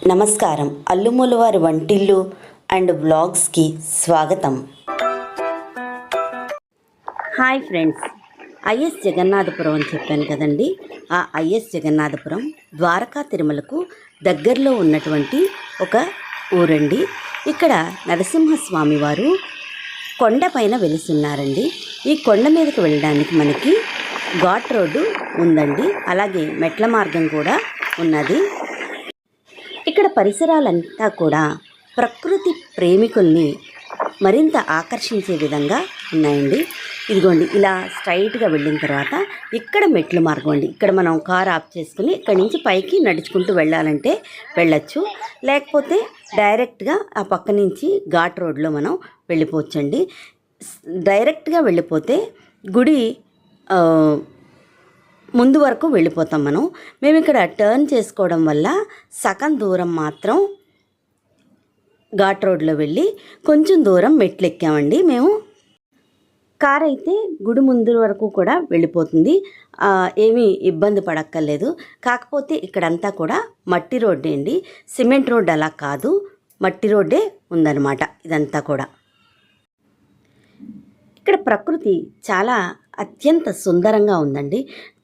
నమస్కారం. అల్లుమూలవారి వంటిల్లు అండ్ వ్లాగ్స్కి స్వాగతం. హాయ్ ఫ్రెండ్స్, ఐఎస్ జగన్నాథపురం అని చెప్పాను కదండి. ఆ ఐఎస్ జగన్నాథపురం ద్వారకా తిరుమలకు దగ్గరలో ఉన్నటువంటి ఒక ఊరండి. ఇక్కడ నరసింహస్వామి వారు కొండపైన వెలుస్తున్నారండి. ఈ కొండ మీదకి వెళ్ళడానికి మనకి ఘాట్ రోడ్డు ఉందండి, అలాగే మెట్ల మార్గం కూడా ఉన్నది. ఇక్కడ పరిసరాలంతా కూడా ప్రకృతి ప్రేమికుల్ని మరింత ఆకర్షించే విధంగా ఉన్నాయండి. ఇదిగోండి, ఇలా స్ట్రైట్గా వెళ్ళిన తర్వాత ఇక్కడ మెట్ల మార్గం అండి. ఇక్కడ మనం కార్ ఆఫ్ చేసుకుని ఇక్కడి నుంచి పైకి నడుచుకుంటూ వెళ్ళాలంటే వెళ్ళచ్చు, లేకపోతే డైరెక్ట్గా ఆ పక్క నుంచి ఘాట్ రోడ్లో మనం వెళ్ళిపోవచ్చండి. డైరెక్ట్గా వెళ్ళిపోతే గుడి ముందు వరకు వెళ్ళిపోతాం. మేము ఇక్కడ టర్న్ చేసుకోవడం వల్ల సగం దూరం మాత్రం ఘాట్ రోడ్లో వెళ్ళి కొంచెం దూరం మెట్లు ఎక్కామండి. మేము కార్ అయితే గుడి ముందు వరకు కూడా వెళ్ళిపోతుంది, ఏమీ ఇబ్బంది పడక్కర్లేదు. కాకపోతే ఇక్కడంతా కూడా మట్టి రోడ్డే అండి, సిమెంట్ రోడ్ అలా కాదు, మట్టి రోడ్డే ఉందన్నమాట ఇదంతా కూడా. ఇక్కడ ప్రకృతి చాలా అత్యంత సుందరంగా ఉందండి.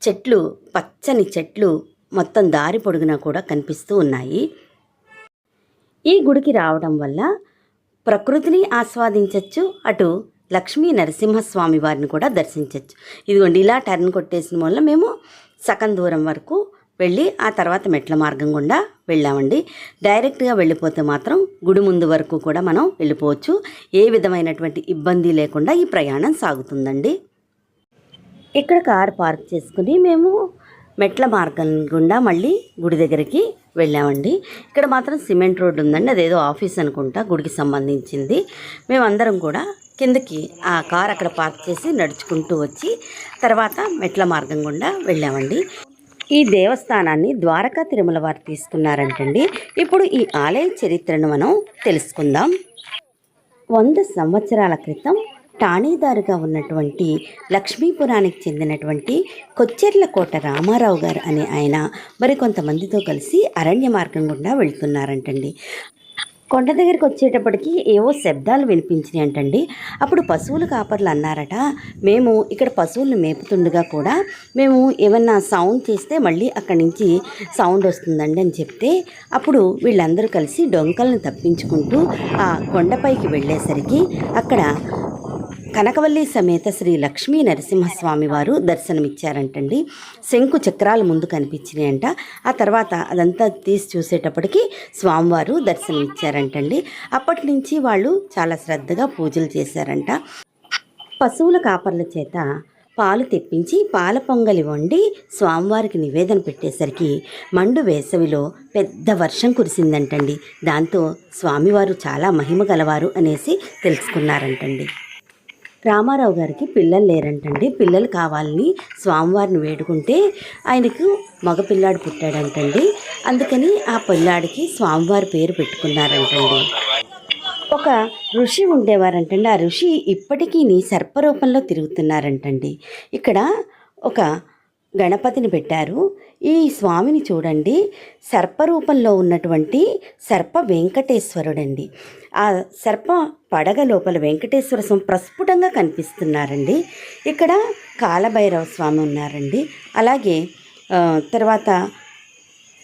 చెట్లు, పచ్చని చెట్లు మొత్తం దారి పొడుగునా కూడా కనిపిస్తూ ఉన్నాయి. ఈ గుడికి రావడం వల్ల ప్రకృతిని ఆస్వాదించవచ్చు, అటు లక్ష్మీ నరసింహస్వామి వారిని కూడా దర్శించవచ్చు. ఇదిగోండి, ఇలా టర్న్ కొట్టేసిన వల్ల మేము సగం దూరం వరకు వెళ్ళి ఆ తర్వాత మెట్ల మార్గం గుండా వెళ్ళామండి. డైరెక్ట్గా వెళ్ళిపోతే మాత్రం గుడి ముందు వరకు కూడా మనం వెళ్ళిపోవచ్చు. ఏ విధమైనటువంటి ఇబ్బంది లేకుండా ఈ ప్రయాణం సాగుతుందండి. ఇక్కడ కార్ పార్క్ చేసుకుని మేము మెట్ల మార్గం గుండా మళ్ళీ గుడి దగ్గరికి వెళ్ళామండి. ఇక్కడ మాత్రం సిమెంట్ రోడ్డు ఉందండి, అదేదో ఆఫీస్ అనుకుంటా గుడికి సంబంధించింది. మేమందరం కూడా కిందకి ఆ కార్ అక్కడ పార్క్ చేసి నడుచుకుంటూ వచ్చి తర్వాత మెట్ల మార్గం గుండా వెళ్ళామండి. ఈ దేవస్థానాన్ని ద్వారకా తిరుమల వారు తీసుకున్నారంటండి. ఇప్పుడు ఈ ఆలయ చరిత్రను మనం తెలుసుకుందాం. 100 సంవత్సరాల క్రితం ఠాణేదారుగా ఉన్నటువంటి లక్ష్మీపురానికి చెందినటువంటి కొచ్చెర్లకోట రామారావు గారు అనే ఆయన మరికొంతమందితో కలిసి అరణ్య మార్గం గుండా వెళ్తున్నారంటండి. కొండ దగ్గరికి వచ్చేటప్పటికి ఏవో శబ్దాలు వినిపించినాయి అంటండి. అప్పుడు పశువుల కాపర్లు అన్నారట, మేము ఇక్కడ పశువులను మేపుతుండగా కూడా మేము ఏమన్నా సౌండ్ చేస్తే మళ్ళీ అక్కడి నుంచి సౌండ్ వస్తుందండి అని చెప్తే, అప్పుడు వీళ్ళందరూ కలిసి డొంకలను తప్పించుకుంటూ ఆ కొండపైకి వెళ్ళేసరికి అక్కడ కనకవల్లి సమేత శ్రీ లక్ష్మీ నరసింహస్వామి వారు దర్శనమిచ్చారంటండి. శంకు చక్రాలు ముందు కనిపించినాయంట. ఆ తర్వాత అదంతా తీసి చూసేటప్పటికి స్వామివారు దర్శనమిచ్చారంటండి. అప్పటి నుంచి వాళ్ళు చాలా శ్రద్ధగా పూజలు చేశారంట. పశువుల కాపర్ల చేత పాలు తెప్పించి పాల పొంగలి వండి స్వామివారికి నివేదన పెట్టేసరికి మండు వేసవిలో పెద్ద వర్షం కురిసిందంటండి. దాంతో స్వామివారు చాలా మహిమ గలవారు అనేసి తెలుసుకున్నారంటండి. రామారావు గారికి పిల్లలు లేరంటండి. పిల్లలు కావాలని స్వామివారిని వేడుకుంటే ఆయనకు మగపిల్లాడు పుట్టాడంటండి. అందుకని ఆ పిల్లాడికి స్వామివారి పేరు పెట్టుకున్నారంటండి. ఒక ఋషి ఉండేవారంటండి. ఆ ఋషి ఇప్పటికీ సర్పరూపంలో తిరుగుతున్నారంటండి. ఇక్కడ ఒక గణపతిని పెట్టారు. ఈ స్వామిని చూడండి, సర్పరూపంలో ఉన్నటువంటి సర్ప వెంకటేశ్వరుడండి. ఆ సర్ప పడగ లోపల వెంకటేశ్వర స్వామి ప్రస్ఫుటంగా కనిపిస్తున్నారండి. ఇక్కడ కాలభైరవ స్వామి ఉన్నారండి. అలాగే తర్వాత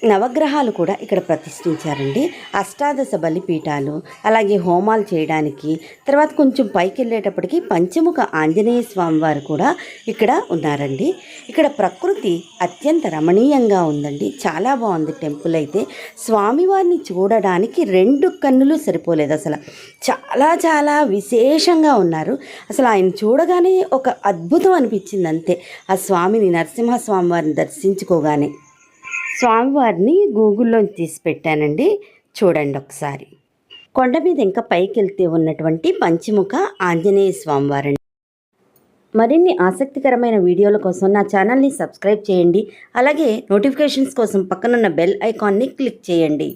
నవగ్రహాలు కూడా ఇక్కడ ప్రతిష్ఠించారండి. అష్టాదశ బలిపీఠాలు, అలాగే హోమాలు చేయడానికి, తర్వాత కొంచెం పైకి వెళ్ళేటప్పటికి పంచముఖ ఆంజనేయ స్వామి వారు కూడా ఇక్కడ ఉన్నారండి. ఇక్కడ ప్రకృతి అత్యంత రమణీయంగా ఉందండి. చాలా బాగుంది టెంపుల్ అయితే. స్వామివారిని చూడడానికి 2 కన్నులు సరిపోలేదు, అసలు చాలా చాలా విశేషంగా ఉన్నారు. అసలు ఆయన చూడగానే ఒక అద్భుతం అనిపించింది అంతే. ఆ స్వామిని, నరసింహస్వామి వారిని దర్శించుకోగానే. స్వామివారిని గూగుల్లో తీసి పెట్టానండి, చూడండి ఒకసారి. కొండ మీద ఇంకా పైకి వెళ్తే ఉన్నటువంటి పంచముఖ ఆంజనేయ స్వామివారండి. మరిన్ని ఆసక్తికరమైన వీడియోల కోసం నా ఛానల్ని సబ్స్క్రైబ్ చేయండి. అలాగే నోటిఫికేషన్స్ కోసం పక్కనున్న బెల్ ఐకాన్ని క్లిక్ చేయండి.